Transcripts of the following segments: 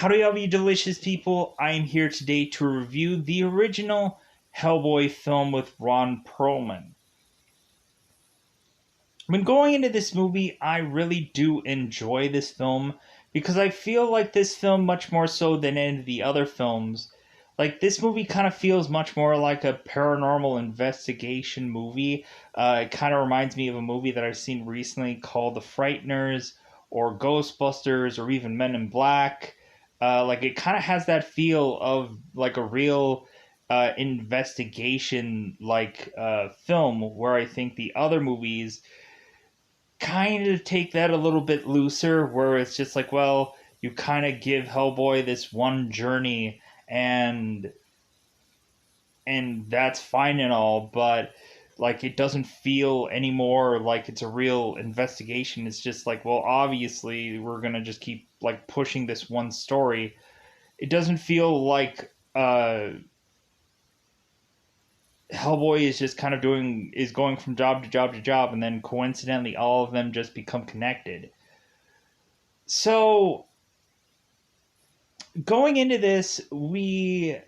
Howdy, all you delicious people. I am here today to review the original Hellboy film with Ron Perlman. When going into this movie, I really do enjoy this film because I feel like this film, much more so than any of the other films, like this movie kind of feels much more like a paranormal investigation movie. It kind of reminds me of a movie that I've seen recently called The Frighteners or Ghostbusters or even Men in Black. Like it kind of has that feel of like a real investigation film, where I think the other movies kind of take that a little bit looser, where it's just like, well, you kind of give Hellboy this one journey, and that's fine and all, but like it doesn't feel anymore like it's a real investigation. It's just like, well, obviously we're gonna just keep like pushing this one story. It doesn't feel like Hellboy is just kind of going from job to job to job, and then coincidentally all of them just become connected. So going into this, we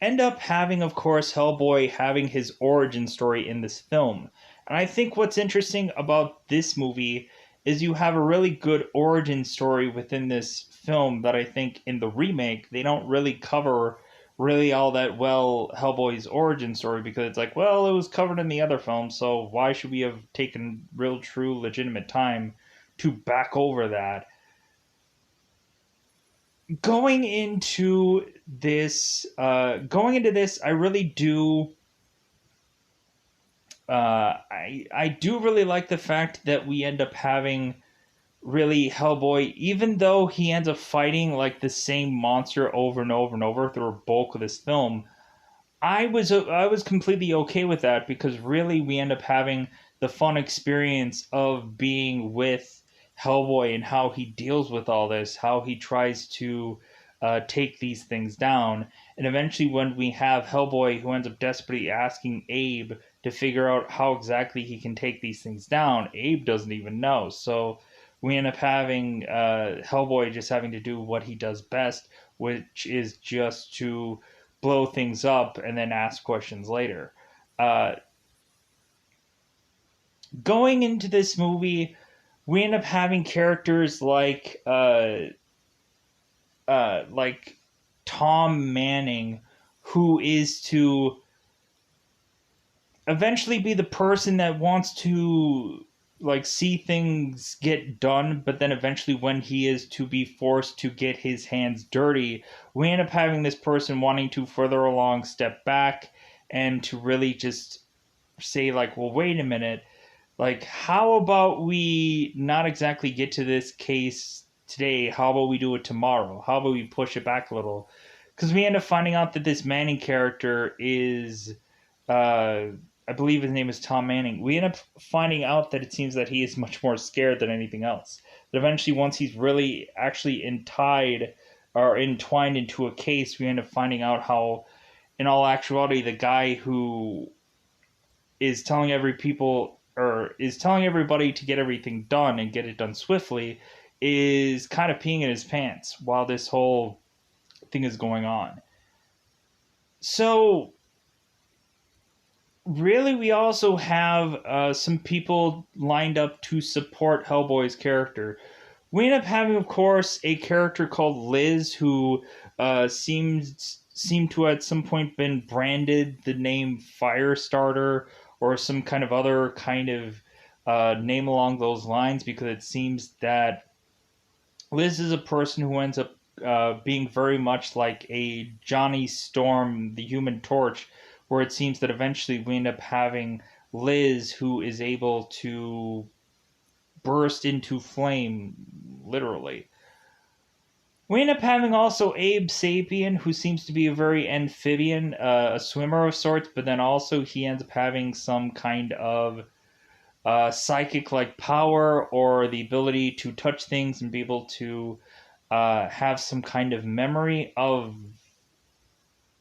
end up having, of course, Hellboy having his origin story in this film. And I think what's interesting about this movie is you have a really good origin story within this film that I think in the remake they don't really cover really all that well Hellboy's origin story, because it's like, well, it was covered in the other film, so why should we have taken real true legitimate time to back over that? Going into this, I really do. I do really like the fact that we end up having really Hellboy, even though he ends up fighting like the same monster over and over and over through a bulk of this film. I was completely okay with that, because really we end up having the fun experience of being with Hellboy and how he deals with all this, how he tries to take these things down, and eventually when we have Hellboy who ends up desperately asking Abe to figure out how exactly he can take these things down, Abe doesn't even know. So we end up having Hellboy just having to do what he does best, which is just to blow things up and then ask questions later. Uh, Going into this movie, we end up having characters like Tom Manning, who is to eventually be the person that wants to like see things get done, but then eventually when he is to be forced to get his hands dirty, we end up having this person wanting to further along step back and to really just say like, well, wait a minute, like how about we not exactly get to this case today, how about we do it tomorrow, how about we push it back a little, because we end up finding out that this Manning character is uh I believe his name is Tom Manning. We end up finding out that it seems that he is much more scared than anything else. That eventually, once he's really actually entwined into a case, we end up finding out how, in all actuality, the guy who is telling is telling everybody to get everything done and get it done swiftly is kind of peeing in his pants while this whole thing is going on. So really, we also have some people lined up to support Hellboy's character. We end up having, of course, a character called Liz, who seemed to at some point been branded the name Firestarter or some kind of other kind of name along those lines, because it seems that Liz is a person who ends up being very much like a Johnny Storm, the Human Torch, where it seems that eventually we end up having Liz, who is able to burst into flame, literally. We end up having also Abe Sapien, who seems to be a very amphibian, a swimmer of sorts, but then also he ends up having some kind of psychic like power, or the ability to touch things and be able to have some kind of memory of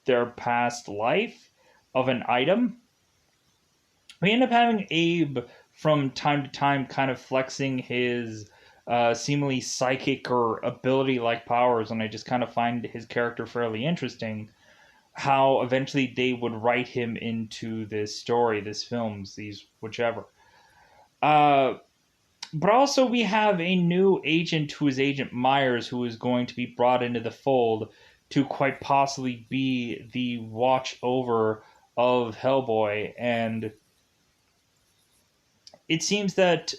their past life, of an item. We end up having Abe from time to time kind of flexing his seemingly psychic or ability like powers, and I just kind of find his character fairly interesting. How eventually they would write him into this story, this films, these whichever. Uh, but also, we have a new agent who is Agent Myers, who is going to be brought into the fold to quite possibly be the watch over of Hellboy. And it seems that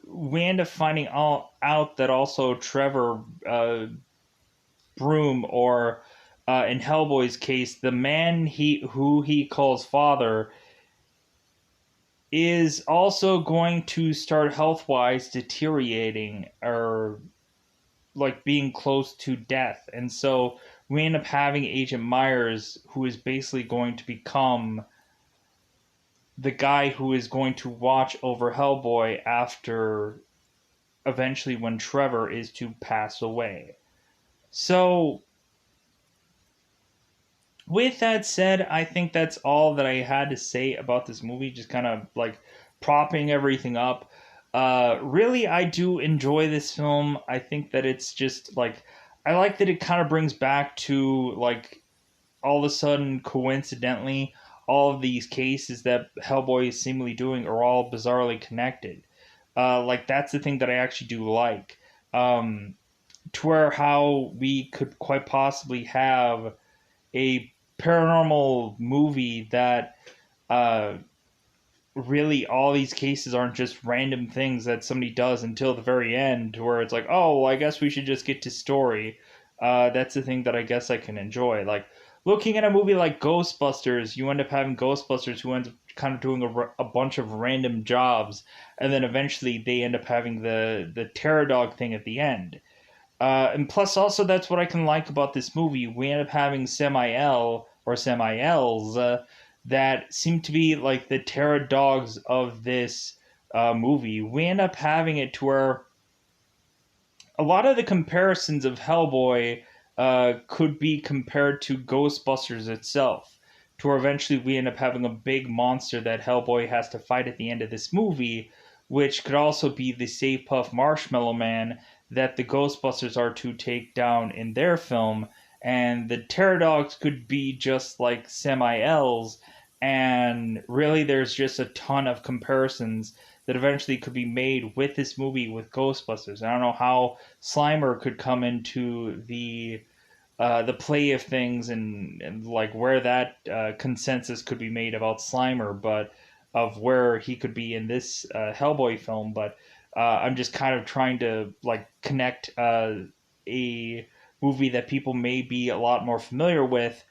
we end up finding out that also Trevor Broom, or in Hellboy's case, the man who he calls father, is also going to start health wise deteriorating, or like being close to death. And so we end up having Agent Myers, who is basically going to become the guy who is going to watch over Hellboy after eventually when Trevor is to pass away. So, with that said, I think that's all that I had to say about this movie, just kind of like propping everything up. Really, I do enjoy this film. I think that it's just like, I like that it kind of brings back to like all of a sudden, coincidentally, all of these cases that Hellboy is seemingly doing are all bizarrely connected. Like, that's the thing that I actually do like. To where how we could quite possibly have a paranormal movie that uh, really all these cases aren't just random things that somebody does until the very end, where it's like, oh, well, I guess we should just get to story. That's the thing that I guess I can enjoy. Like, looking at a movie like Ghostbusters, you end up having Ghostbusters who ends up kind of doing a bunch of random jobs, and then eventually they end up having the terror dog thing at the end. And plus, also, that's what I can like about this movie. We end up having Samael or Samaels that seem to be like the terror dogs of this movie. We end up having it to where a lot of the comparisons of Hellboy could be compared to Ghostbusters itself. To where eventually we end up having a big monster that Hellboy has to fight at the end of this movie, which could also be the Save Puff Marshmallow Man that the Ghostbusters are to take down in their film. And the Terror Dogs could be just like Semi-L's. And really, there's just a ton of comparisons that eventually could be made with this movie with Ghostbusters. I don't know how Slimer could come into the play of things, and like where that consensus could be made about Slimer, but of where he could be in this Hellboy film. But I'm just kind of trying to like connect a movie that people may be a lot more familiar with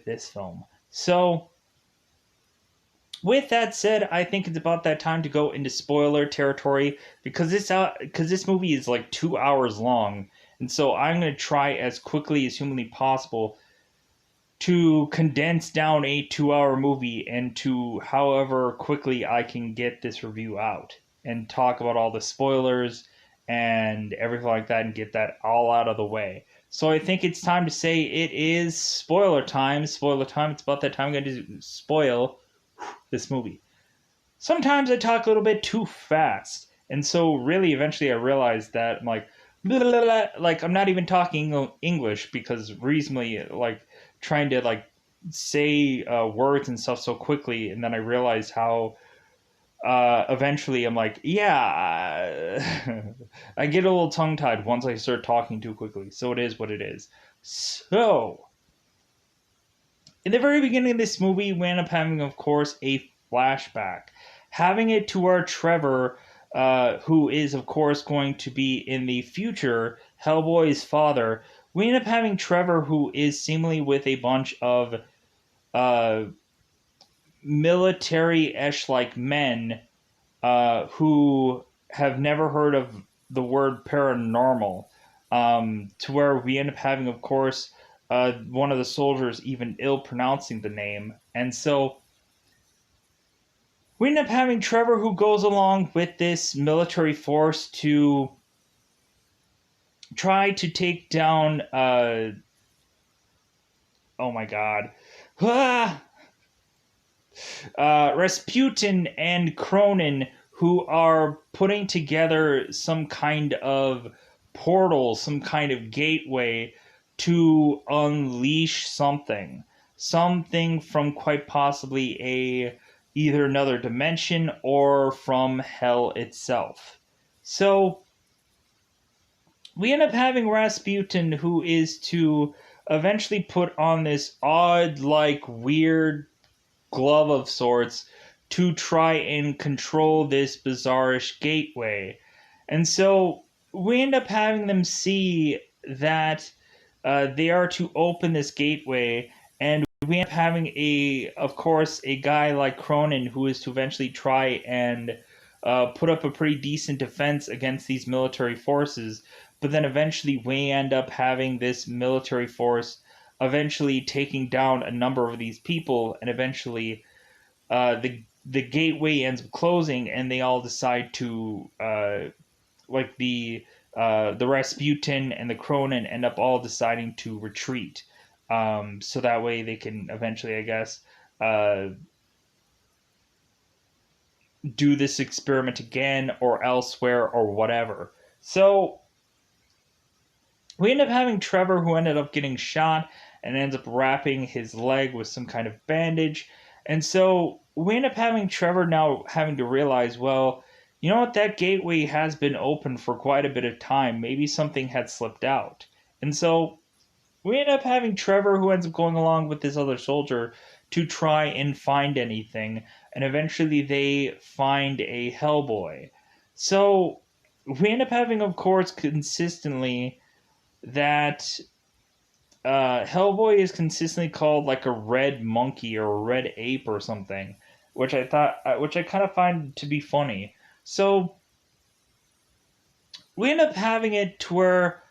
this film. So with that said, I think it's about that time to go into spoiler territory, because this movie is like 2 hours long, and so I'm going to try as quickly as humanly possible to condense down a 2 hour movie into however quickly I can get this review out and talk about all the spoilers and everything like that and get that all out of the way. So I think it's time to say it is spoiler time. Spoiler time. It's about that time I'm going to spoil this movie. Sometimes I talk a little bit too fast. And so really eventually I realized that I'm like, blah, blah, blah, like I'm not even talking English, because reasonably like trying to like say words and stuff so quickly, and then I realized how eventually I'm like, yeah, I get a little tongue tied once I start talking too quickly. So it is what it is. So in the very beginning of this movie, we end up having, of course, a flashback, having it to our Trevor, who is, of course, going to be in the future Hellboy's father. We end up having Trevor, who is seemingly with a bunch of uh, military-ish like men who have never heard of the word paranormal. To where we end up having, of course, one of the soldiers even ill pronouncing the name. And so we end up having Trevor, who goes along with this military force to try to take down, oh my god, Rasputin and Cronin, who are putting together some kind of portal, some kind of gateway to unleash something from quite possibly a either another dimension or from hell itself. So we end up having Rasputin, who is to eventually put on this odd, like, weird glove of sorts to try and control this bizarrish gateway. And so we end up having them see that they are to open this gateway, and we end up having of course, a guy like Cronin who is to eventually try and put up a pretty decent defense against these military forces. But then eventually we end up having this military force eventually taking down a number of these people, and eventually the gateway ends up closing, and they all decide to like the Rasputin and the Cronin end up all deciding to retreat. So that way they can eventually, I guess, do this experiment again or elsewhere or whatever. So we end up having Trevor, who ended up getting shot and ends up wrapping his leg with some kind of bandage. And so we end up having Trevor now having to realize, well, you know what, that gateway has been open for quite a bit of time. Maybe something had slipped out. And so we end up having Trevor, who ends up going along with this other soldier to try and find anything. And eventually they find a Hellboy. So we end up having, of course, consistently that Hellboy is consistently called like a red monkey or a red ape or something, which I kind of find to be funny. So we end up having it to where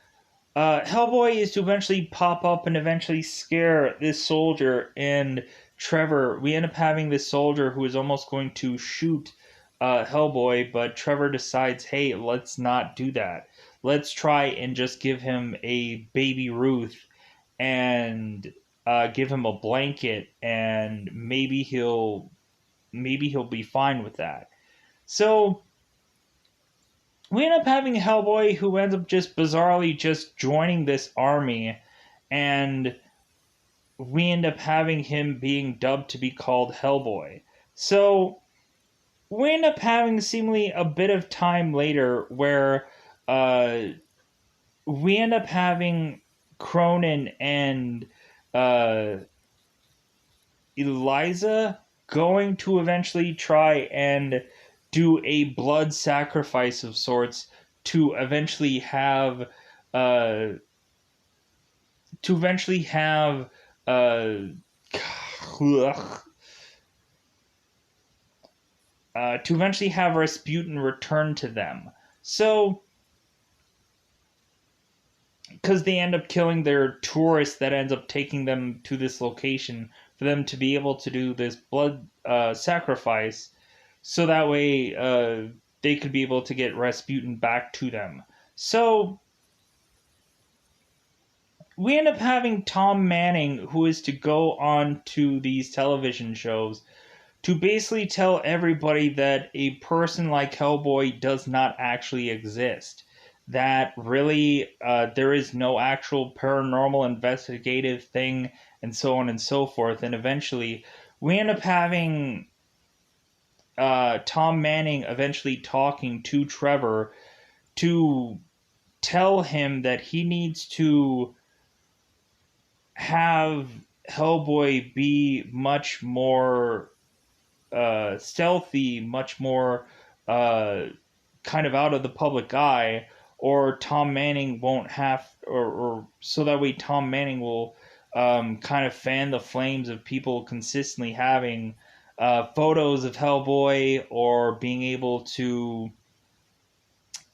Hellboy is to eventually pop up and eventually scare this soldier and Trevor. We end up having this soldier who is almost going to shoot Hellboy, but Trevor decides, hey, let's not do that. Let's try and just give him a baby Ruth and give him a blanket, and maybe he'll be fine with that. So we end up having Hellboy, who ends up just bizarrely just joining this army, and we end up having him being dubbed to be called Hellboy. So we end up having seemingly a bit of time later where we end up having Cronin and Eliza going to eventually try and do a blood sacrifice of sorts to eventually have uh, to eventually have to eventually have Rasputin return to them. So because they end up killing their tourist that ends up taking them to this location for them to be able to do this blood sacrifice, so that way they could be able to get Rasputin back to them. So we end up having Tom Manning, who is to go on to these television shows to basically tell everybody that a person like Hellboy does not actually exist. That really there is no actual paranormal investigative thing, and so on and so forth. And eventually, we end up having Tom Manning eventually talking to Trevor to tell him that he needs to have Hellboy be much more stealthy, much more kind of out of the public eye, or Tom Manning won't have, or so that way Tom Manning will kind of fan the flames of people consistently having photos of Hellboy, or being able to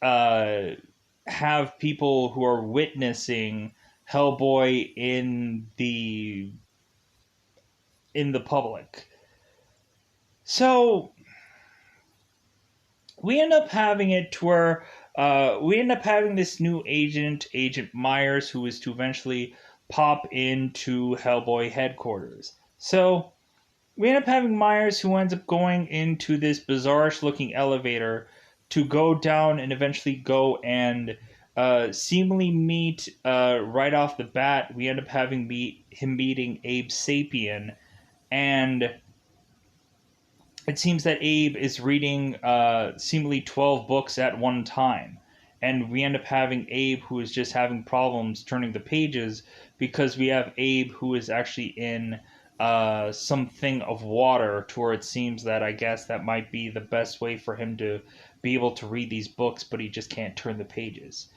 have people who are witnessing Hellboy in the public. So we end up having it to where we end up having this new agent, Agent Myers, who is to eventually pop into Hellboy headquarters. So we end up having Myers, who ends up going into this bizarrish looking elevator to go down and eventually go and seemingly meet right off the bat. We end up having him meeting Abe Sapien, and it seems that Abe is reading seemingly 12 books at one time. And we end up having Abe, who is just having problems turning the pages, because we have Abe who is actually in something of water, to where it seems that I guess that might be the best way for him to be able to read these books, but he just can't turn the pages.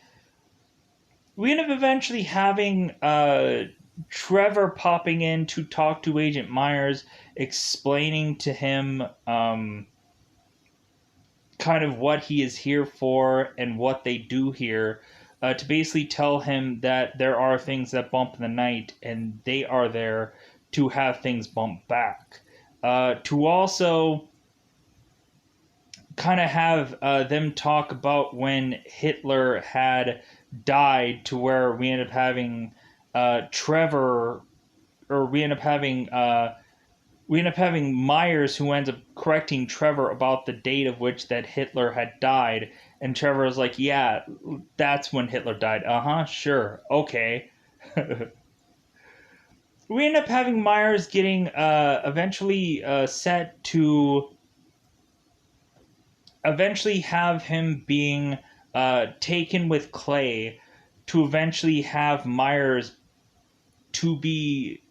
We end up eventually having Trevor popping in to talk to Agent Myers, explaining to him kind of what he is here for and what they do here, to basically tell him that there are things that bump in the night and they are there to have things bump back. To also kind of have them talk about when Hitler had died, to where we end up having Trevor, or we end up having Myers, who ends up correcting Trevor about the date of which that Hitler had died, and Trevor is like, "Yeah, that's when Hitler died." Sure, okay. We end up having Myers getting eventually set to eventually have him being taken with Clay, to eventually have Myers to be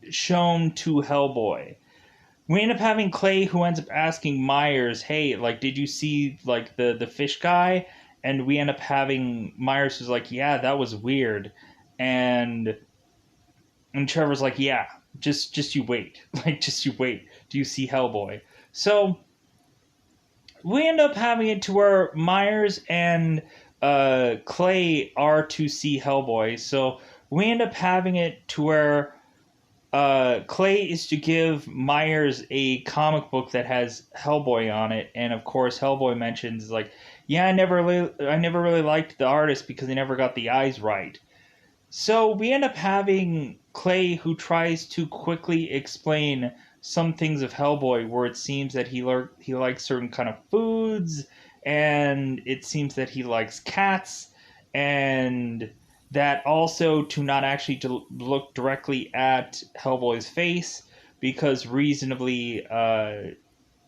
shown to Hellboy. We end up having Clay, who ends up asking Myers, "Hey, like, did you see like the fish guy?" And we end up having Myers, who's like, "Yeah, that was weird," and Trevor's like, "Yeah, just you wait, like, just you wait. Do you see Hellboy?" So we end up having it to where Myers and Clay are to see Hellboy. So we end up having it to where Clay is to give Myers a comic book that has Hellboy on it, and of course Hellboy mentions like, "Yeah, I never really liked the artist because he never got the eyes right." So we end up having Clay, who tries to quickly explain some things of Hellboy, where it seems that he likes certain kind of foods, and it seems that he likes cats, and that also to not actually to look directly at Hellboy's face, because reasonably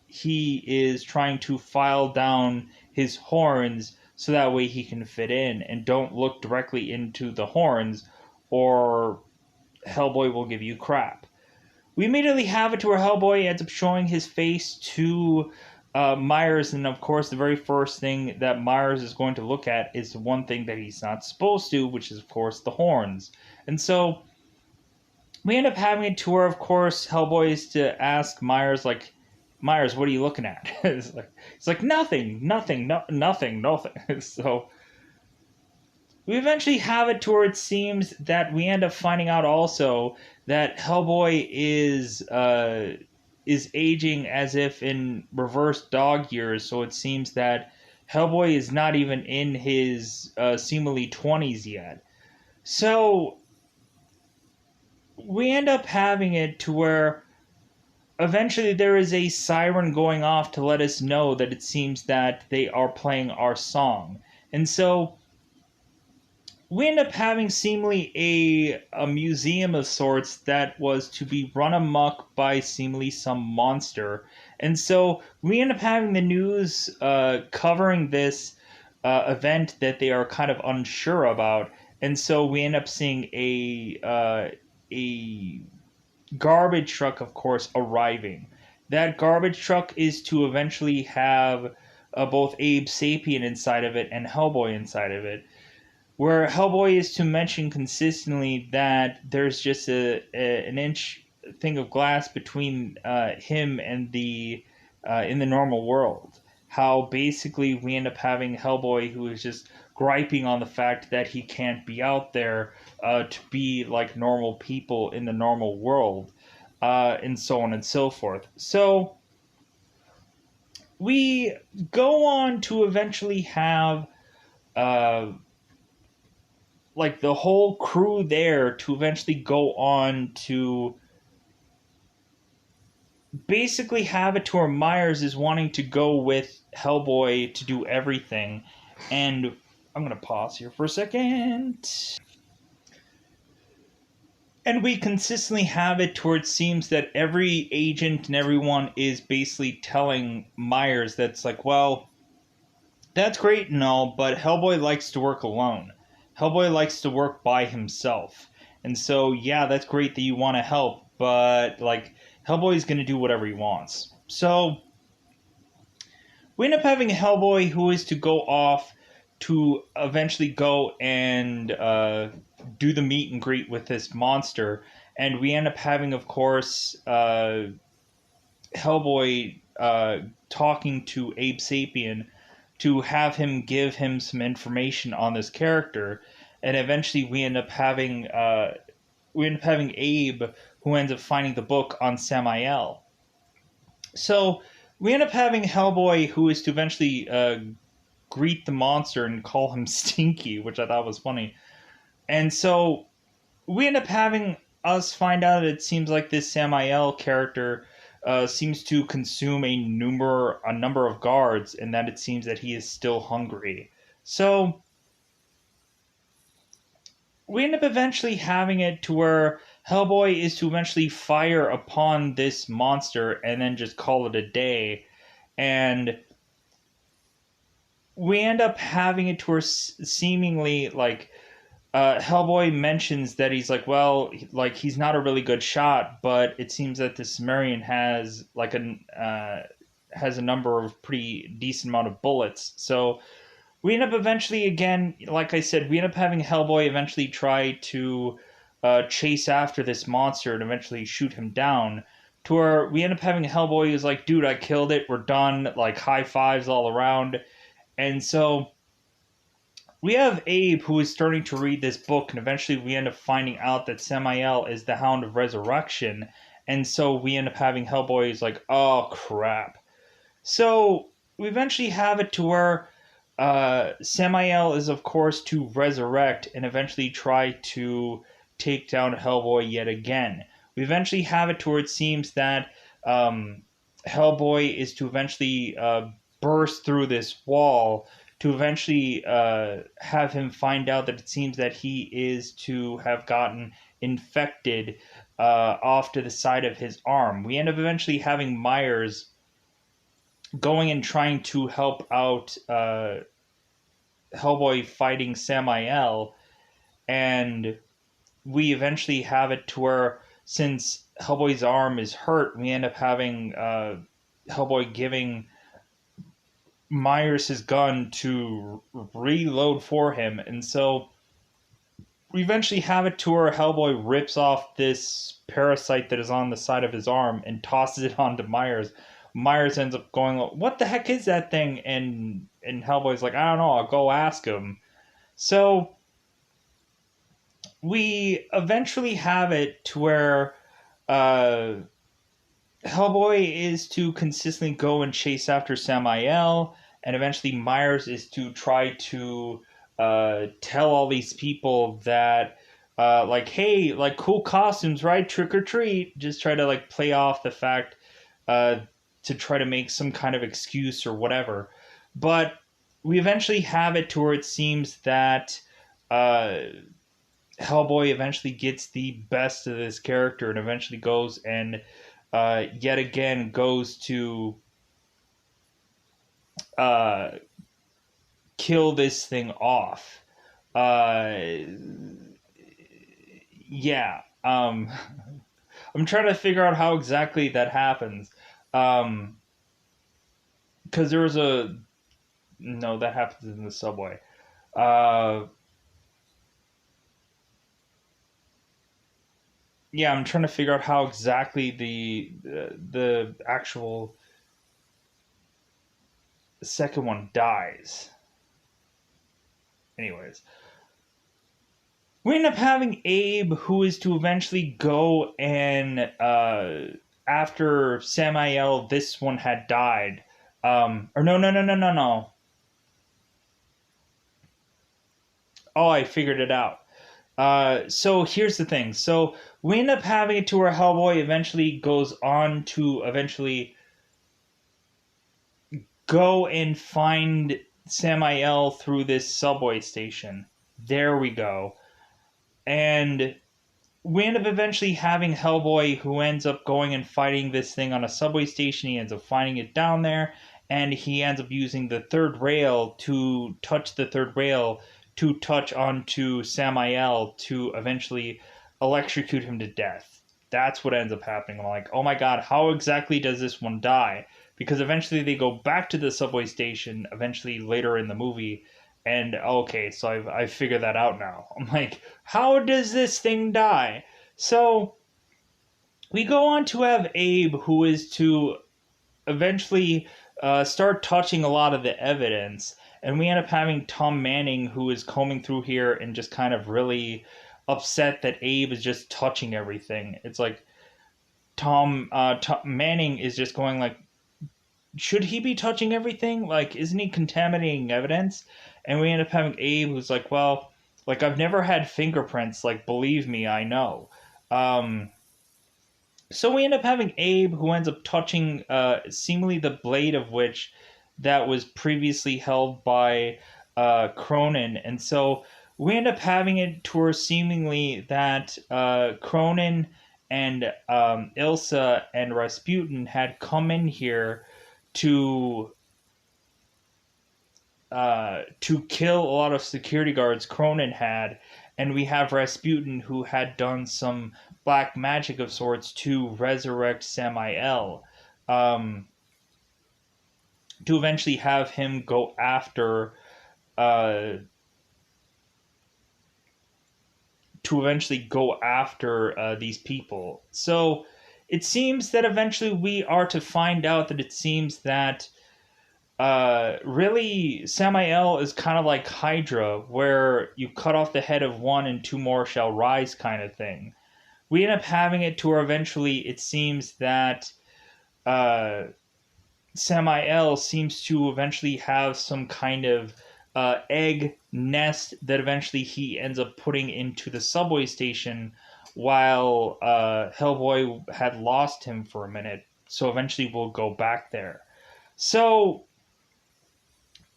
he is trying to file down his horns so that way he can fit in, and don't look directly into the horns or Hellboy will give you crap. We immediately have it to where Hellboy ends up showing his face to Myers, and of course, the very first thing that Myers is going to look at is the one thing that he's not supposed to, which is, of course, the horns. And so we end up having it to where, of course, Hellboy is to ask Myers, like, "Myers, what are you looking at?" It's like nothing, nothing, no, nothing, nothing. So we eventually have it to where it seems that we end up finding out also that Hellboy is aging as if in reverse dog years. So it seems that Hellboy is not even in his seemingly 20s yet. So we end up having it to where eventually there is a siren going off to let us know that it seems that they are playing our song. And so we end up having seemingly a museum of sorts that was to be run amok by seemingly some monster. And so we end up having the news covering this event that they are kind of unsure about. And so we end up seeing a garbage truck, of course, arriving. That garbage truck is to eventually have both Abe Sapien inside of it and Hellboy inside of it, where Hellboy is to mention consistently that there's just an inch thing of glass between him and the in the normal world. How basically we end up having Hellboy, who is just griping on the fact that he can't be out there to be like normal people in the normal world, and so on and so forth. So we go on to eventually have uh, like the whole crew there to eventually go on to basically have it to where Myers is wanting to go with Hellboy to do everything. And I'm going to pause here for a second. And we consistently have it to where it seems that every agent and everyone is basically telling Myers that's like, well, that's great and all, but Hellboy likes to work alone. Hellboy likes to work by himself. And so, yeah, that's great that you want to help, but, like, Hellboy's going to do whatever he wants. So, we end up having Hellboy who is to go off to eventually go and do the meet and greet with this monster. And we end up having, of course, Hellboy talking to Abe Sapien to have him give him some information on this character, and eventually we end up having Abe, who ends up finding the book on Samael. So we end up having Hellboy, who is to eventually greet the monster and call him Stinky, which I thought was funny. And so we end up having us find out it seems like this Samael character seems to consume a number of guards, and that it seems that he is still hungry. So we end up eventually having it to where Hellboy is to eventually fire upon this monster and then just call it a day. And we end up having it to where seemingly like Hellboy mentions that he's like, well, like he's not a really good shot, but it seems that the Sumerian has like has a number of pretty decent amount of bullets. So we end up eventually, again, like I said, we end up having Hellboy eventually try to chase after this monster and eventually shoot him down. To where we end up having Hellboy who's like, dude, I killed it, we're done, like high fives all around. And so we have Abe who is starting to read this book, and eventually we end up finding out that Samael is the Hound of Resurrection. And so we end up having Hellboy is like, oh crap. So we eventually have it to where Samael is, of course, to resurrect and eventually try to take down Hellboy yet again. We eventually have it to where it seems that Hellboy is to eventually burst through this wall to eventually have him find out that it seems that he is to have gotten infected off to the side of his arm. We end up eventually having Myers going and trying to help out Hellboy fighting Samael, and we eventually have it to where since Hellboy's arm is hurt, we end up having Hellboy giving Myers his gun to reload for him, and so we eventually have it to where Hellboy rips off this parasite that is on the side of his arm and tosses it onto Myers. Myers ends up going, "What the heck is that thing?" And Hellboy's like, "I don't know. I'll go ask him." So we eventually have it to where uh, Hellboy is to consistently go and chase after Samael, and eventually Myers is to try to tell all these people that, like, hey, like, cool costumes, right? Trick or treat. Just try to, like, play off the fact uh, to try to make some kind of excuse or whatever. But we eventually have it to where it seems that Hellboy eventually gets the best of this character and eventually goes and yet again goes to uh, kill this thing off. Uh, yeah. I'm trying to figure out how exactly that happens. Because there was a. No, that happens in the subway. Uh, yeah, I'm trying to figure out how exactly the actual second one dies. Anyways, we end up having Abe, who is to eventually go and after Samael, this one had died. Or no. Oh, I figured it out. So here's the thing. So we end up having it to where Hellboy eventually goes on to eventually go and find Samael through this subway station. There we go. And we end up eventually having Hellboy, who ends up going and fighting this thing on a subway station. He ends up finding it down there, and he ends up using the third rail to touch the third rail to touch onto Samael to eventually electrocute him to death. That's what ends up happening. I'm like, oh my god, how exactly does this one die? Because eventually they go back to the subway station, eventually later in the movie, and okay, so I've figured that out now. I'm like, how does this thing die? So we go on to have Abe, who is to eventually start touching a lot of the evidence, and we end up having Tom Manning, who is combing through here and just kind of really upset that Abe is just touching everything. It's like Tom Manning is just going like, should he be touching everything? Like, isn't he contaminating evidence? And we end up having Abe, who's like, well, like, I've never had fingerprints. Like, believe me, I know. Um, so we end up having Abe, who ends up touching, seemingly the blade of which that was previously held by Cronin. And so we end up having it to where seemingly that Cronin and Ilsa and Rasputin had come in here to to kill a lot of security guards Cronin had, and we have Rasputin who had done some black magic of sorts to resurrect Samael, um, to eventually have him go after uh, these people. So it seems that eventually we are to find out that it seems that really Samael is kind of like Hydra, where you cut off the head of one and two more shall rise kind of thing. We end up having it to where eventually it seems that uh, Samael seems to eventually have some kind of egg nest that eventually he ends up putting into the subway station while Hellboy had lost him for a minute. So eventually we'll go back there. So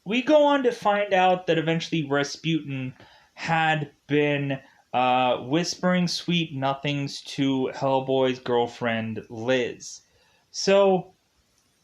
we go on to find out that eventually Rasputin had been whispering sweet nothings to Hellboy's girlfriend, Liz. So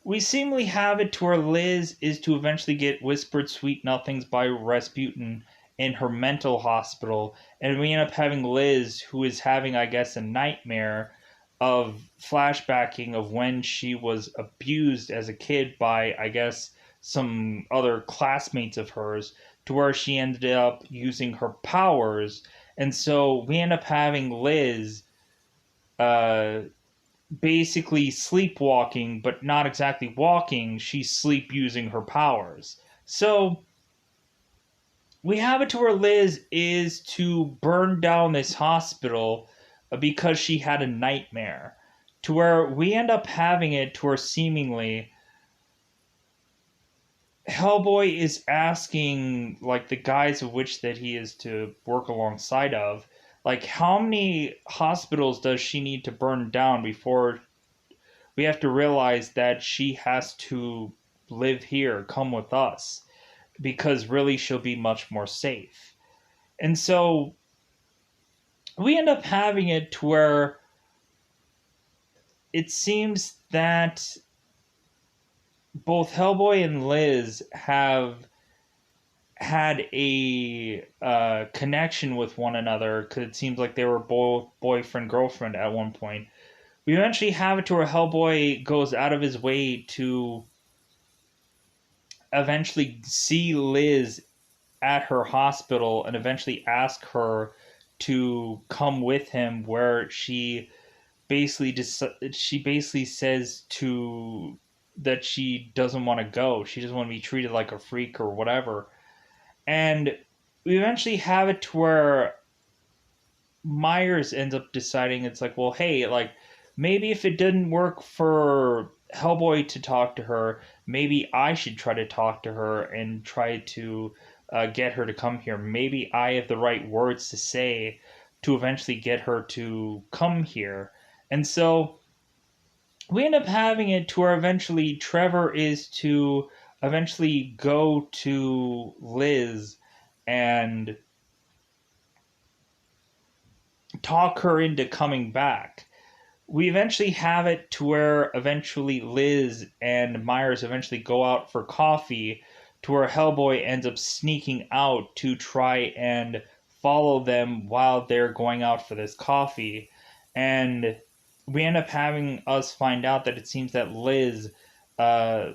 we seemingly have it to where Liz is to eventually get whispered sweet nothings by Rasputin in her mental hospital, and we end up having Liz, who is having, I guess, a nightmare of flashbacking of when she was abused as a kid by, I guess, some other classmates of hers, to where she ended up using her powers. And so we end up having Liz uh, basically sleepwalking, but not exactly walking. She's sleep using her powers. So we have it to where Liz is to burn down this hospital because she had a nightmare. To where we end up having it to where seemingly Hellboy is asking, like, the guys of which that he is to work alongside of, like, how many hospitals does she need to burn down before we have to realize that she has to live here, come with us, because really she'll be much more safe. And so we end up having it to where it seems that both Hellboy and Liz have had a connection with one another, because it seems like they were both boyfriend girlfriend at one point. We eventually have it to where Hellboy goes out of his way to eventually see Liz at her hospital and eventually ask her to come with him, where she basically says to that she doesn't want to go. She doesn't want to be treated like a freak or whatever. And we eventually have it to where Myers ends up deciding, it's like, well, hey, like, maybe if it didn't work for Hellboy to talk to her, maybe I should try to talk to her and try to get her to come here. Maybe I have the right words to say to eventually get her to come here. And so we end up having it to where eventually Trevor is to eventually go to Liz and talk her into coming back. We eventually have it to where eventually Liz and Myers eventually go out for coffee, to where Hellboy ends up sneaking out to try and follow them while they're going out for this coffee. And we end up having us find out that it seems that Liz uh,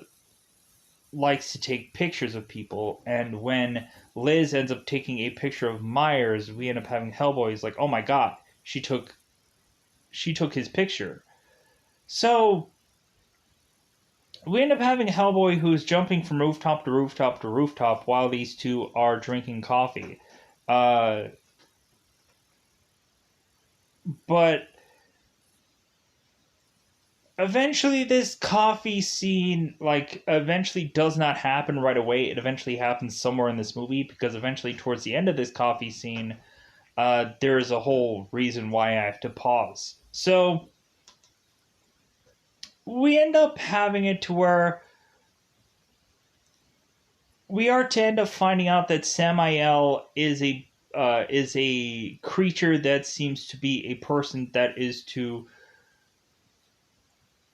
likes to take pictures of people. And when Liz ends up taking a picture of Myers, we end up having Hellboy. He's like, oh my god, she took his picture. So we end up having Hellboy who's jumping from rooftop to rooftop to rooftop while these two are drinking coffee. But eventually this coffee scene eventually does not happen right away. It eventually happens somewhere in this movie, because eventually towards the end of this coffee scene, there's a whole reason why I have to pause. So we end up having it to where we are to end up finding out that Samael is a creature that seems to be a person that is to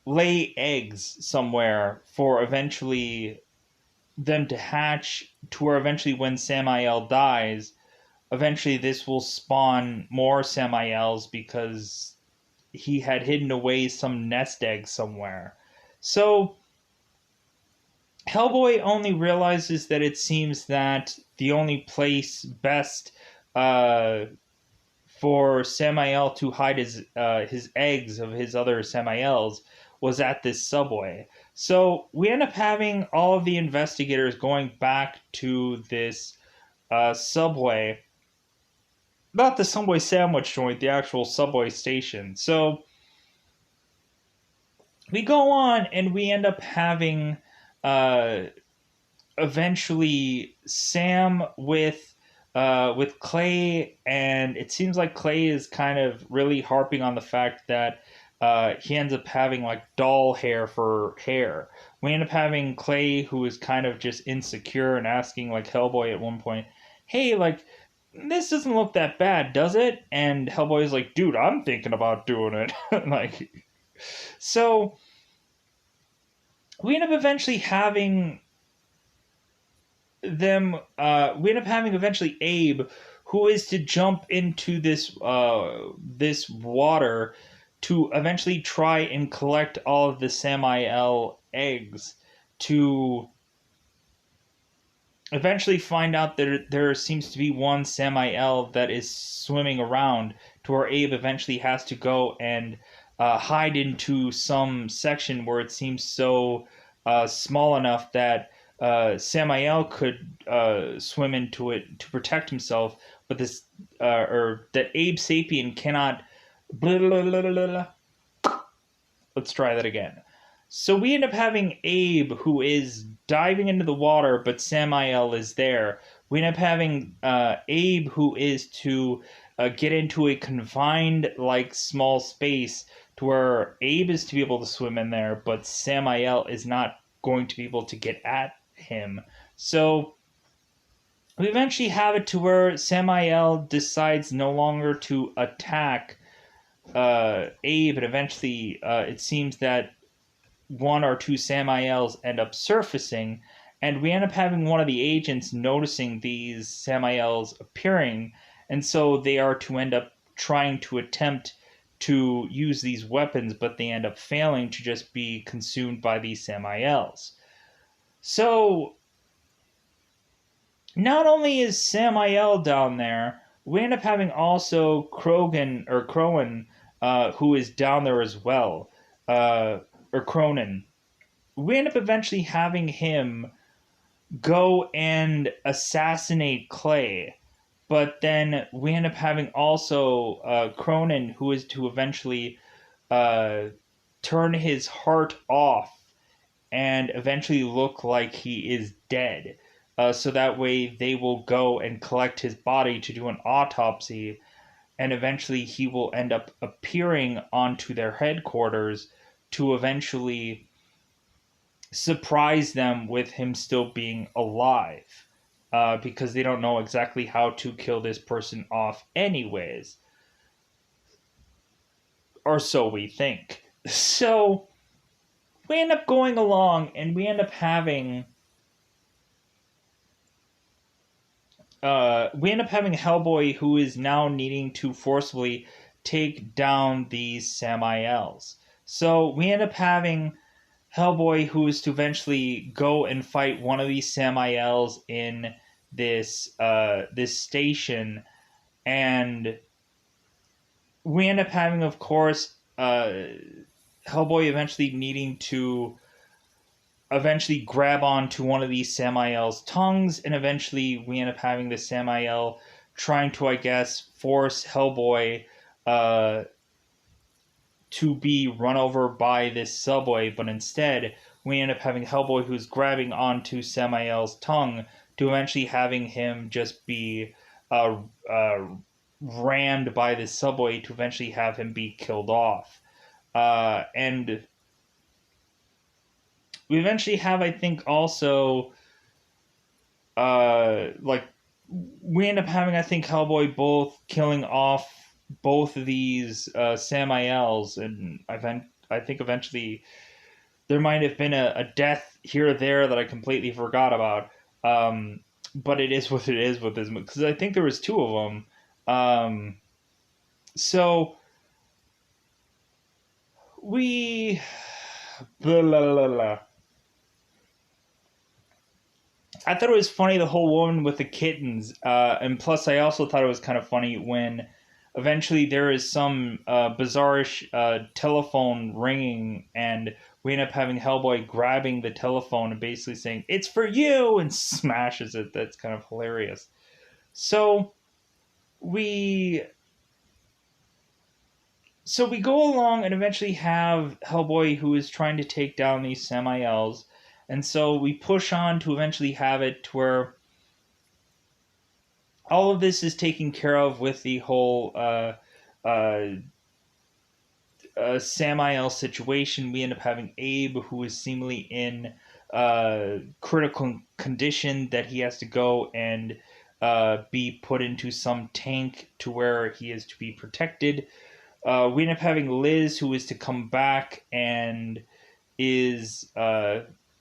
lay eggs somewhere for eventually them to hatch, to where eventually when Samael dies, eventually this will spawn more Samaels because he had hidden away some nest egg somewhere. So Hellboy only realizes that it seems that the only place best for Samael to hide his eggs of his other Samaels was at this subway. So we end up having all of the investigators going back to this subway, not the Subway sandwich joint, the actual subway station. So we go on and we end up having eventually Sam with Clay, and it seems like Clay is kind of really harping on the fact that he ends up having like doll hair for hair. We end up having Clay, who is kind of just insecure and asking like Hellboy at one point, "Hey, like this doesn't look that bad, does it?" And Hellboy's like, "Dude, I'm thinking about doing it." Like, so we end up eventually having them. We end up having eventually Abe, who is to jump into this water to eventually try and collect all of the Samael eggs, to eventually find out that there seems to be one Samael that is swimming around, to where Abe eventually has to go and hide into some section where it seems so small enough that Samael could swim into it to protect himself, but or that Abe Sapien cannot. Blah, blah, blah, blah, blah. Let's try that again. So we end up having Abe, who is diving into the water, but Samael is there. We end up having Abe, who is to get into a confined, like, small space, to where Abe is to be able to swim in there, but Samael is not going to be able to get at him. So we eventually have it to where Samael decides no longer to attack Abe, and eventually it seems that one or two Samaels end up surfacing, and we end up having one of the agents noticing these Samaels appearing, and so they are to end up trying to attempt to use these weapons, but they end up failing to just be consumed by these Samaels. So not only is Samael down there, we end up having also Crowan, who is down there as well, or Cronin. We end up eventually having him go and assassinate Clay, but then we end up having also Cronin, who is to eventually turn his heart off and eventually look like he is dead. so that way they will go and collect his body to do an autopsy, and eventually he will end up appearing onto their headquarters to eventually surprise them with him still being alive, because they don't know exactly how to kill this person off, anyways, or so we think. So we end up going along, and we end up having Hellboy, who is now needing to forcibly take down these Samaels. So we end up having Hellboy, who is to eventually go and fight one of these Samaels in this station, and we end up having, of course, Hellboy eventually needing to eventually grab onto one of these Samael's tongues, and eventually we end up having the Samael trying to, I guess, force Hellboy to be run over by this subway, but instead we end up having Hellboy, who's grabbing onto Samael's tongue, to eventually having him just be rammed by the subway, to eventually have him be killed off. And we eventually have, I think, also like we end up having, I think, Hellboy both killing off both of these Samaels, and I think eventually there might have been a death here or there that I completely forgot about. But it is what it is with this, because I think there was two of them. So we blah, blah, blah, blah. I thought it was funny, the whole woman with the kittens, and plus I also thought it was kind of funny when eventually there is some bizarrish telephone ringing, and we end up having Hellboy grabbing the telephone and basically saying, "It's for you," and smashes it. That's kind of hilarious. So we we go along and eventually have Hellboy, who is trying to take down these Samaels, and so we push on to eventually have it to where all of this is taken care of with the whole Samael situation. We end up having Abe, who is seemingly in critical condition, that he has to go and be put into some tank to where he is to be protected. We end up having Liz, who is to come back and is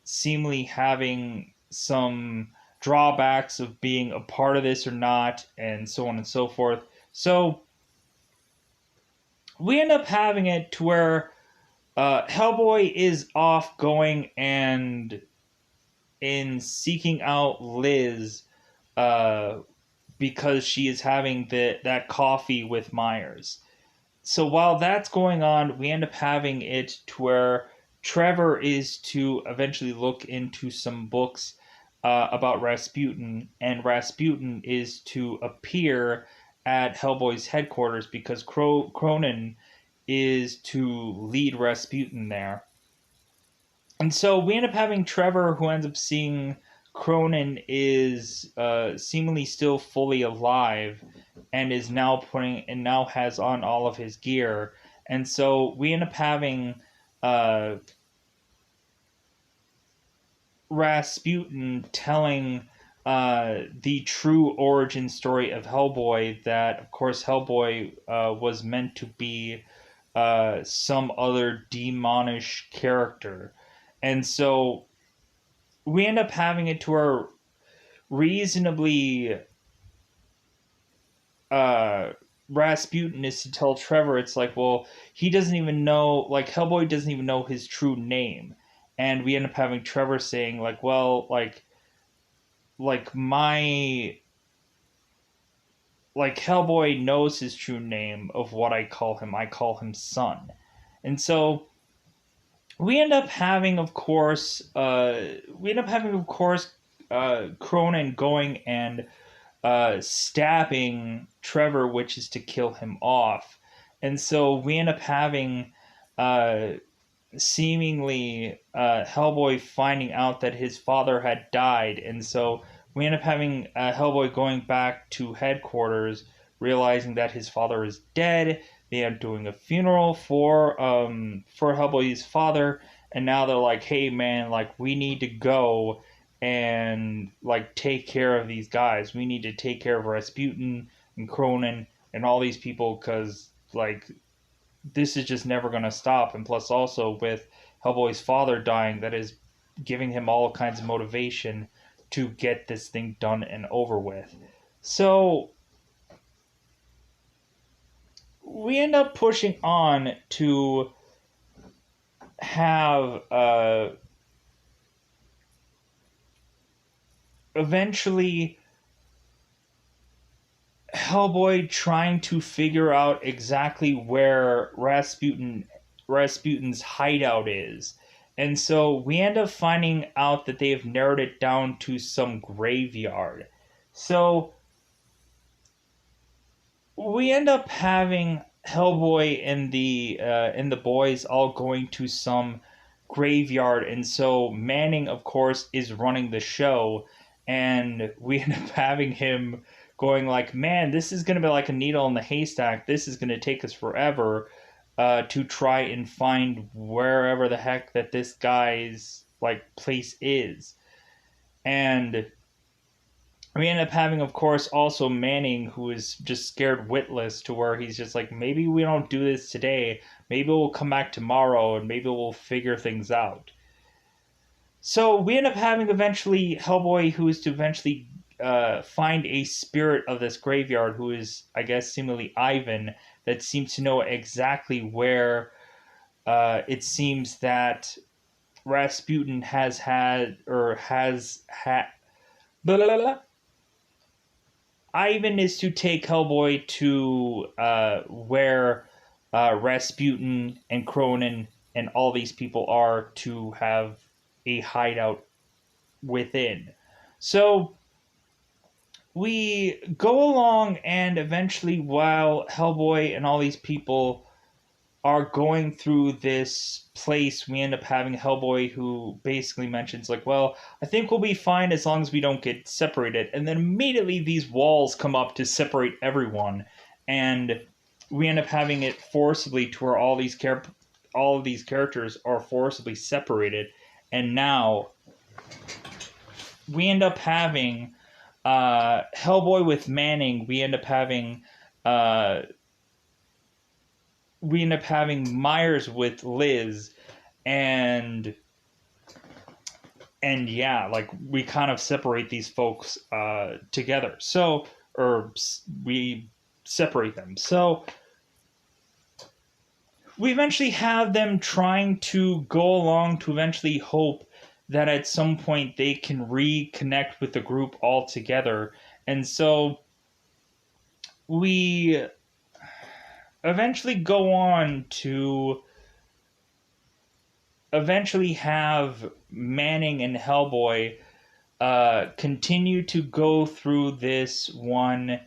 seemingly having some drawbacks of being a part of this or not, and so on and so forth. So we end up having it to where Hellboy is off going and in seeking out Liz because she is having that coffee with Myers. So while that's going on, we end up having it to where Trevor is to eventually look into some books about Rasputin, and Rasputin is to appear at Hellboy's headquarters because Cronin is to lead Rasputin there. And so we end up having Trevor, who ends up seeing Cronin is seemingly still fully alive, and is now now has on all of his gear. And so we end up having Rasputin telling the true origin story of Hellboy, that of course Hellboy was meant to be some other demonish character. And so we end up having it to where reasonably Rasputin is to tell Trevor, it's like, well, he doesn't even know, like, Hellboy doesn't even know his true name. And we end up having Trevor saying, like, well, my, like, Hellboy knows his true name of what I call him. I call him Son. And so we end up having, of course, Cronin going and stabbing Trevor, which is to kill him off. And so we end up having seemingly Hellboy finding out that his father had died, and so we end up having Hellboy going back to headquarters, realizing that his father is dead. They are doing a funeral for Hellboy's father, and now they're like, "Hey, man, like we need to go and like take care of these guys. We need to take care of Rasputin and Cronin and all these people because like this is just never going to stop." And plus, also with Hellboy's father dying, that is giving him all kinds of motivation to get this thing done and over with. So we end up pushing on to have eventually Hellboy trying to figure out exactly where Rasputin's hideout is. And so we end up finding out that they have narrowed it down to some graveyard. So we end up having Hellboy and the boys all going to some graveyard, and so Manning, of course, is running the show, and we end up having him going like, "Man, this is gonna be like a needle in the haystack. This is gonna take us forever to try and find wherever the heck that this guy's like place is," and we end up having, of course, also Manning, who is just scared witless to where he's just like, maybe we don't do this today. Maybe we'll come back tomorrow and maybe we'll figure things out. So we end up having eventually Hellboy, who is to eventually find a spirit of this graveyard, who is, I guess, seemingly Ivan, that seems to know exactly where it seems that Rasputin has had, or has had. Blah, blah, blah. Ivan is to take Hellboy to where Rasputin and Cronin and all these people are to have a hideout within. So we go along, and eventually, while Hellboy and all these people are going through this place, we end up having Hellboy, who basically mentions like, well, I think we'll be fine as long as we don't get separated. And then immediately these walls come up to separate everyone, and we end up having it forcibly to where all of these characters are forcibly separated. And now we end up having Hellboy with Manning. We end up having Myers with Liz, and yeah, like we kind of separate these folks together. So, or we separate them. So we eventually have them trying to go along to eventually hope that at some point they can reconnect with the group all together. And so we eventually go on to eventually have Manning and Hellboy continue to go through this one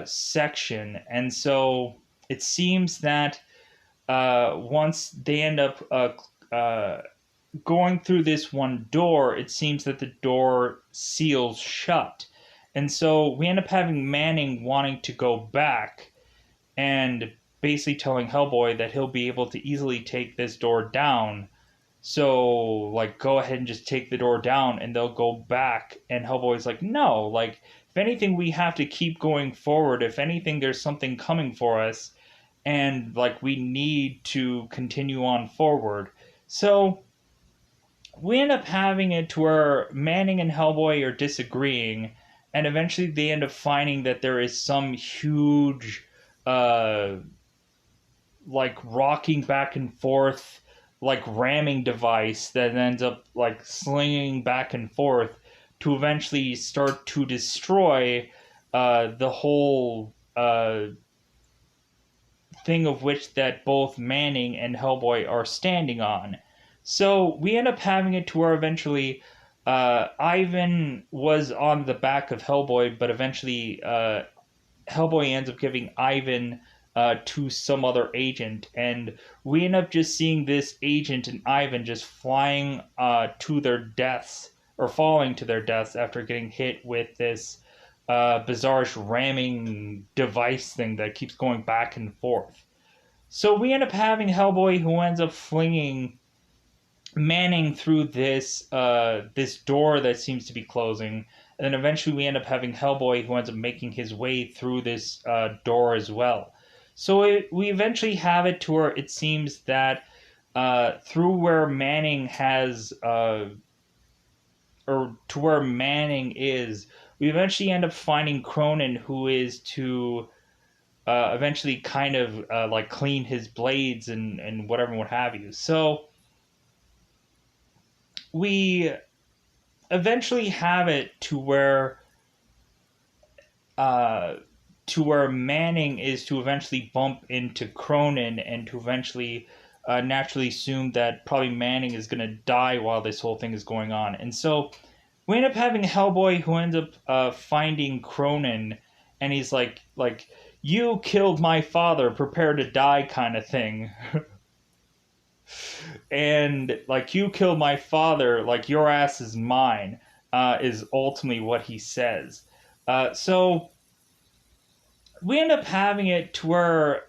section. And so it seems that once they end up going through this one door, it seems that the door seals shut. And so we end up having Manning wanting to go back and basically telling Hellboy that he'll be able to easily take this door down. So, like, go ahead and just take the door down and they'll go back. And Hellboy's like, no, like, if anything, we have to keep going forward. If anything, there's something coming for us. And, like, we need to continue on forward. So we end up having it to where Manning and Hellboy are disagreeing. And eventually they end up finding that there is some huge like rocking back and forth, like ramming device that ends up like slinging back and forth to eventually start to destroy the whole thing of which that both Manning and Hellboy are standing on. So we end up having it to where eventually Ivan was on the back of Hellboy, but eventually Hellboy ends up giving Ivan to some other agent, and we end up just seeing this agent and Ivan just flying to their deaths, or falling to their deaths after getting hit with this bizarre ramming device thing that keeps going back and forth. So we end up having Hellboy, who ends up flinging Manning through this door that seems to be closing, and then eventually we end up having Hellboy, who ends up making his way through this door as well. So we eventually have it to where it seems that through where Manning has or to where Manning is, we eventually end up finding Cronin, who is to eventually kind of like clean his blades and whatever, what have you. So we eventually have it uh, to where Manning is to eventually bump into Cronin and to eventually naturally assume that probably Manning is going to die while this whole thing is going on. And so we end up having Hellboy, who ends up finding Cronin, and he's like, you killed my father, prepare to die, kind of thing. And like, you killed my father, like your ass is mine, is ultimately what he says. So we end up having it to where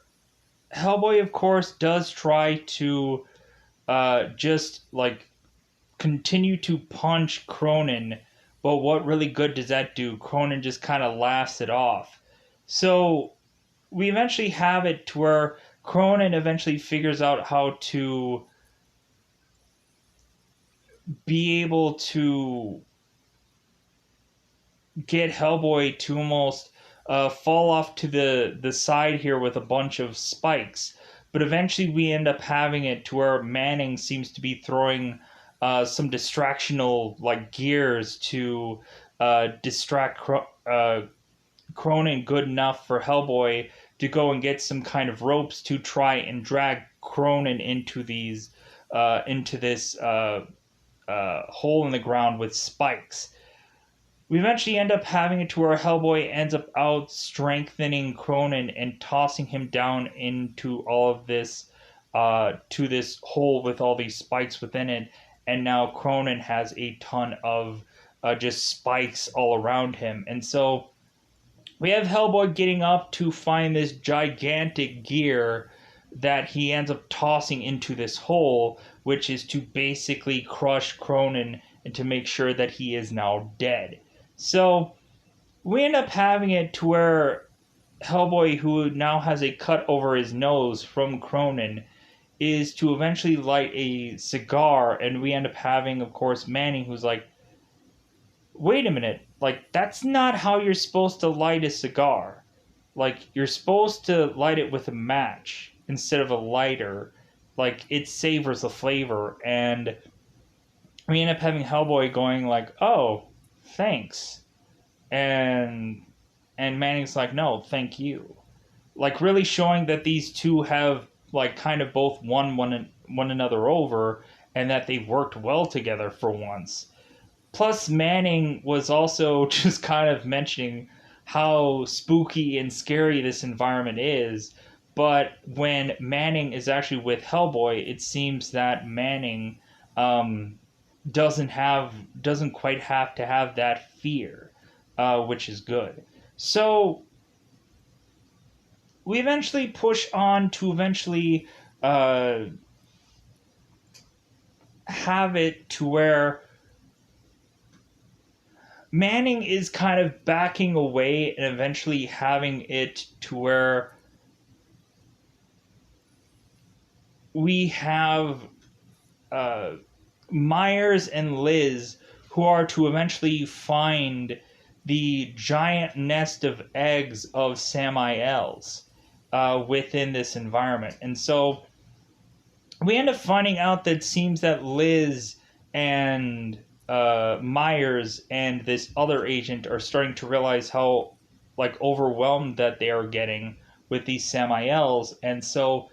Hellboy, of course, does try to just like continue to punch Cronin, but what really good does that do? Cronin just kind of laughs it off. So we eventually have it to where Cronin eventually figures out how to be able to get Hellboy to almost fall off to the side here with a bunch of spikes. But eventually we end up having it to where Manning seems to be throwing some distractional like gears to distract Cronin good enough for Hellboy to go and get some kind of ropes to try and drag Cronin into this hole in the ground with spikes. We eventually end up having it to where Hellboy ends up out strengthening Cronin and tossing him down into all of this, to this hole with all these spikes within it. And now Cronin has a ton of just spikes all around him. And so we have Hellboy getting up to find this gigantic gear that he ends up tossing into this hole, which is to basically crush Cronin and to make sure that he is now dead. So we end up having it to where Hellboy, who now has a cut over his nose from Cronin, is to eventually light a cigar, and we end up having, of course, Manning, who's like, wait a minute, like, that's not how you're supposed to light a cigar. Like, you're supposed to light it with a match instead of a lighter. Like, it savors the flavor, and we end up having Hellboy going like, oh, thanks. And Manning's like, no, thank you. Like, really showing that these two have like kind of both won one another over, and that they've worked well together for once. Plus, Manning was also just kind of mentioning how spooky and scary this environment is. But when Manning is actually with Hellboy, it seems that Manning doesn't quite have to have that fear, which is good. So we eventually push on to eventually have it to where Manning is kind of backing away and eventually having it to where we have Myers and Liz, who are to eventually find the giant nest of eggs of Samaels within this environment. And so we end up finding out that it seems that Liz and Myers and this other agent are starting to realize how like overwhelmed that they are getting with these Samaels. And so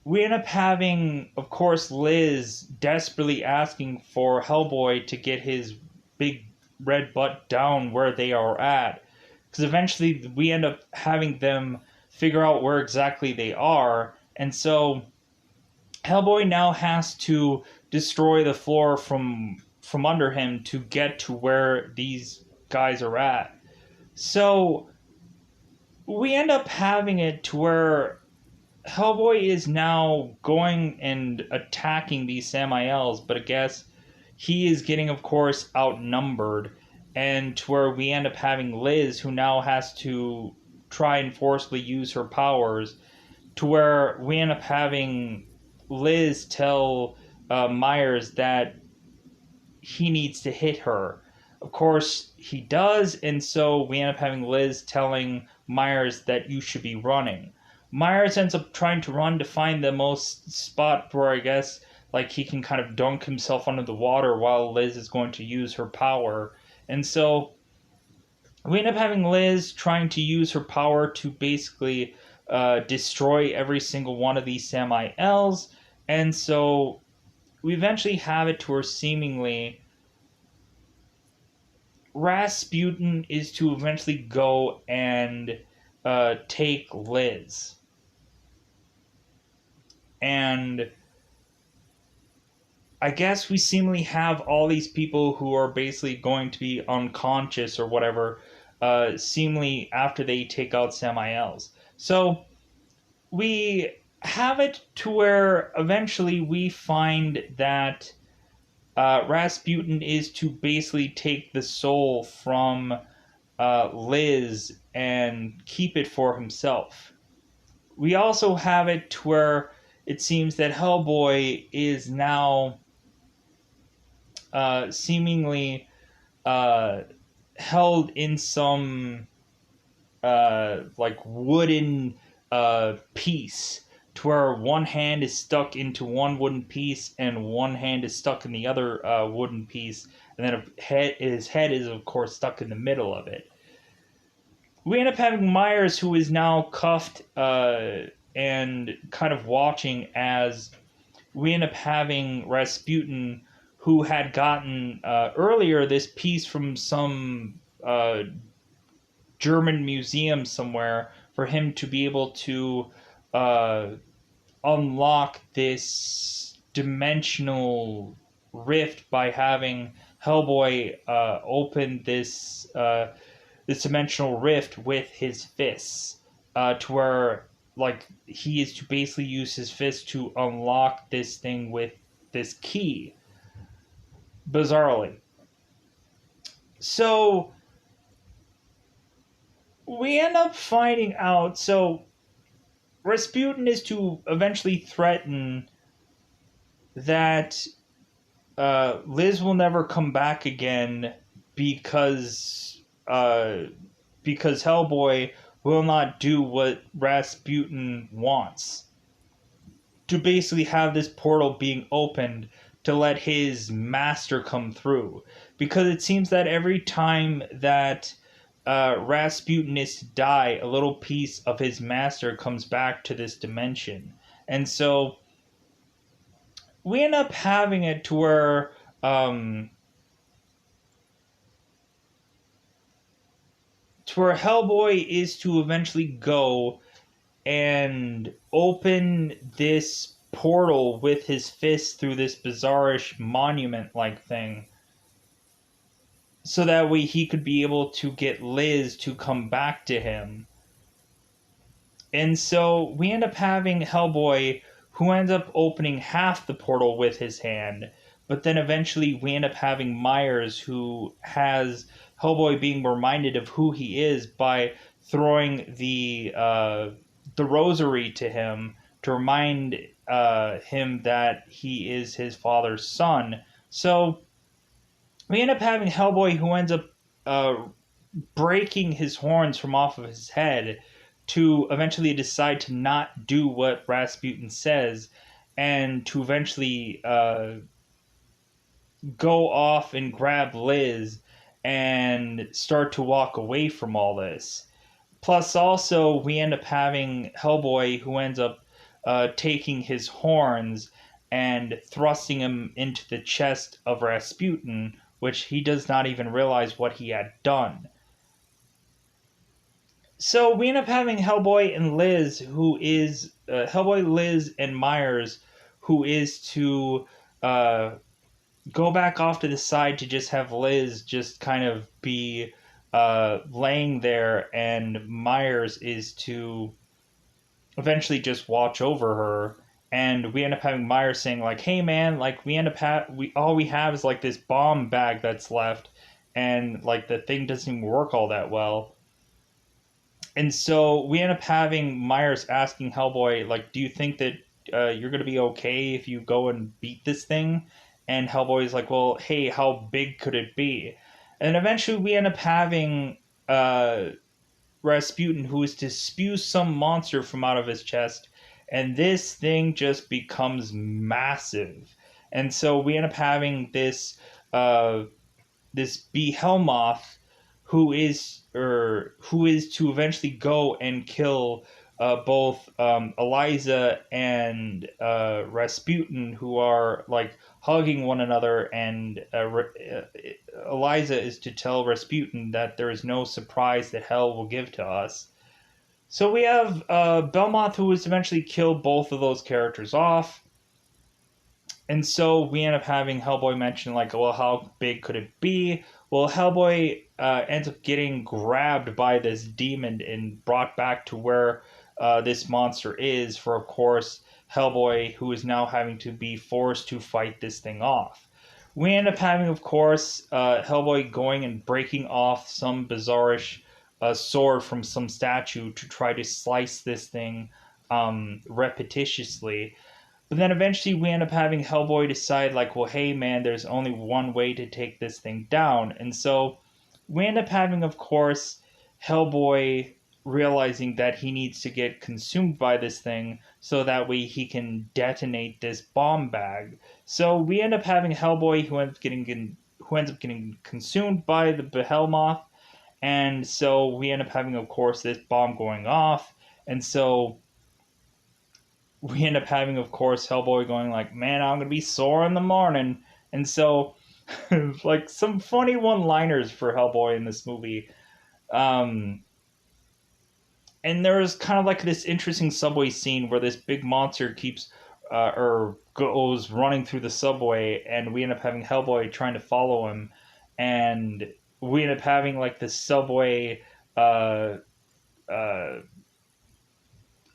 we end up having, of course, Liz desperately asking for Hellboy to get his big red butt down where they are at. Because eventually we end up having them figure out where exactly they are. And so Hellboy now has to destroy the floor from from under him to get to where these guys are at. So we end up having it to where Hellboy is now going and attacking these Samaels, but I guess he is getting, of course, outnumbered, and to where we end up having Liz, who now has to try and forcibly use her powers, to where we end up having Liz tell Myers that he needs to hit her. Of course, he does, and so we end up having Liz telling Myers that you should be running. Myers ends up trying to run to find the most spot where I guess like he can kind of dunk himself under the water while Liz is going to use her power. And so we end up having Liz trying to use her power to basically destroy every single one of these Samaels. And so we eventually have it to where seemingly Rasputin is to eventually go and take Liz. And I guess we seemingly have all these people who are basically going to be unconscious or whatever, seemingly after they take out Samaels. So we have it to where eventually we find that Rasputin is to basically take the soul from Liz and keep it for himself. We also have it to where it seems that Hellboy is now seemingly held in some like wooden piece, to where one hand is stuck into one wooden piece and one hand is stuck in the other wooden piece, and then his head is of course stuck in the middle of it. We end up having Myers, who is now cuffed and kind of watching as we end up having Rasputin, who had gotten earlier this piece from some German museum somewhere for him to be able to unlock this dimensional rift by having Hellboy open this dimensional rift with his fists, to where like he is to basically use his fist to unlock this thing with this key, bizarrely. So we end up finding out, so Rasputin is to eventually threaten that Liz will never come back again because Hellboy will not do what Rasputin wants. To basically have this portal being opened to let his master come through. Because it seems that every time that Rasputin is to die, a little piece of his master comes back to this dimension. And so we end up having it to where Hellboy is to eventually go and open this portal with his fist through this bizarrish monument-like thing, so that way he could be able to get Liz to come back to him. And so we end up having Hellboy, who ends up opening half the portal with his hand, but then eventually we end up having Myers, who has Hellboy being reminded of who he is by throwing the rosary to him to remind him that he is his father's son. So we end up having Hellboy, who ends up breaking his horns from off of his head to eventually decide to not do what Rasputin says, and to eventually go off and grab Liz and start to walk away from all this. Plus, also, we end up having Hellboy, who ends up taking his horns and thrusting him into the chest of Rasputin, which he does not even realize what he had done. So we end up having Hellboy and Liz, who is Hellboy, Liz, and Myers, who is to go back off to the side to just have Liz just kind of be laying there, and Myers is to eventually just watch over her. And we end up having Myers saying like, "Hey man, like we end up we all we have is like this bomb bag that's left, and like the thing doesn't even work all that well." And so we end up having Myers asking Hellboy like, "Do you think that you're gonna be okay if you go and beat this thing?" And Hellboy's like, "Well, hey, how big could it be?" And eventually we end up having uh, Rasputin, who is to spew some monster from out of his chest, and this thing just becomes massive. And so we end up having uh, this Behemoth, who is to eventually go and kill both Eliza and Rasputin, who are like hugging one another, and Eliza is to tell Rasputin that there is no surprise that hell will give to us. So we have Belmoth, who is eventually kill both of those characters off. And so we end up having Hellboy mention, like, well, how big could it be? Well, Hellboy ends up getting grabbed by this demon and brought back to where this monster is, for, of course, Hellboy, who is now having to be forced to fight this thing off. We end up having, of course, Hellboy going and breaking off some bizarrish sword from some statue to try to slice this thing repetitiously. But then eventually we end up having Hellboy decide, like, well, hey, man, there's only one way to take this thing down. And so we end up having, of course, Hellboy realizing that he needs to get consumed by this thing so that way he can detonate this bomb bag. So we end up having Hellboy who ends up getting consumed by the Behemoth, and so we end up having, of course, this bomb going off. And so we end up having, of course, Hellboy going like, "Man, I'm gonna be sore in the morning," and so like some funny one-liners for Hellboy in this movie. Um, and there's kind of like this interesting subway scene where this big monster keeps or goes running through the subway, and we end up having Hellboy trying to follow him, and we end up having like the subway uh, uh,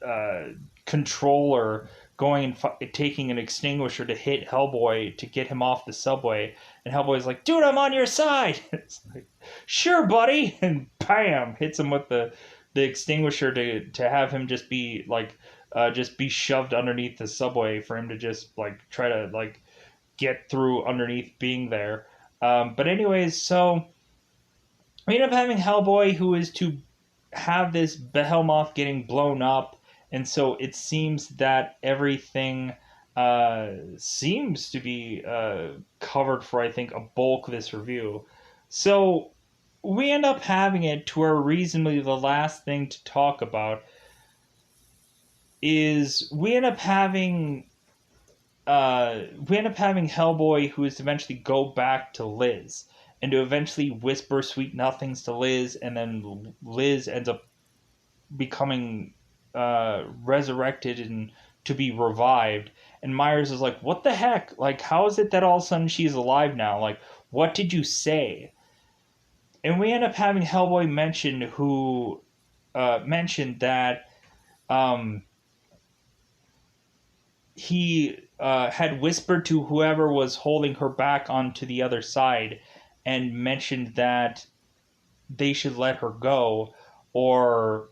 uh, controller going and taking an extinguisher to hit Hellboy to get him off the subway, and Hellboy's like, "Dude, I'm on your side." It's like, "Sure, buddy," and bam, hits him with the extinguisher to have him just be like just be shoved underneath the subway for him to just like try to like get through underneath being there. But anyways, so we end up having Hellboy, who is to have this Behemoth getting blown up, and so it seems that everything seems to be covered for, I think, a bulk of this review. So we end up having it to where reasonably the last thing to talk about is we end up having Hellboy, who is to eventually go back to Liz and to eventually whisper sweet nothings to Liz, and then Liz ends up becoming resurrected and to be revived. And Myers is like, "What the heck? Like, how is it that all of a sudden she's alive now? Like, what did you say?" And we end up having Hellboy mentioned that um, he had whispered to whoever was holding her back onto the other side and mentioned that they should let her go, or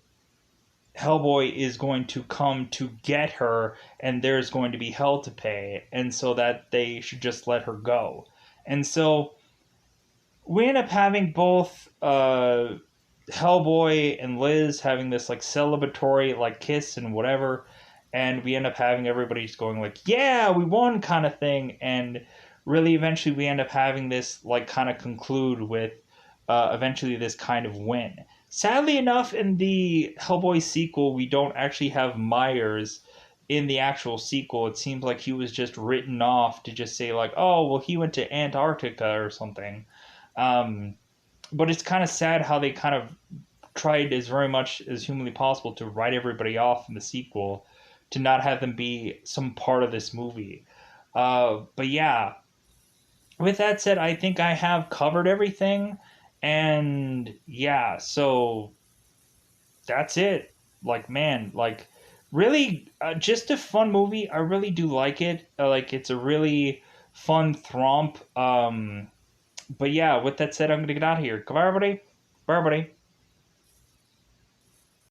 Hellboy is going to come to get her and there's going to be hell to pay, and so that they should just let her go. And so we end up having both Hellboy and Liz having this like celebratory like kiss and whatever, and we end up having everybody just going like, "Yeah, we won," kind of thing. And really eventually we end up having this like kind of conclude with eventually this kind of win. Sadly enough, in the Hellboy sequel, we don't actually have Myers in the actual sequel. It seems like he was just written off to just say like, "Oh, well, he went to Antarctica or something." Um, but it's kind of sad how they kind of tried as very much as humanly possible to write everybody off in the sequel, to not have them be some part of this movie. But yeah, with that said, I think I have covered everything. And yeah, so that's it. Like, man, like, really, just a fun movie. I really do like it. Like, it's a really fun thromp. But yeah, with that said, I'm gonna get out of here. Goodbye, everybody. Bye, everybody.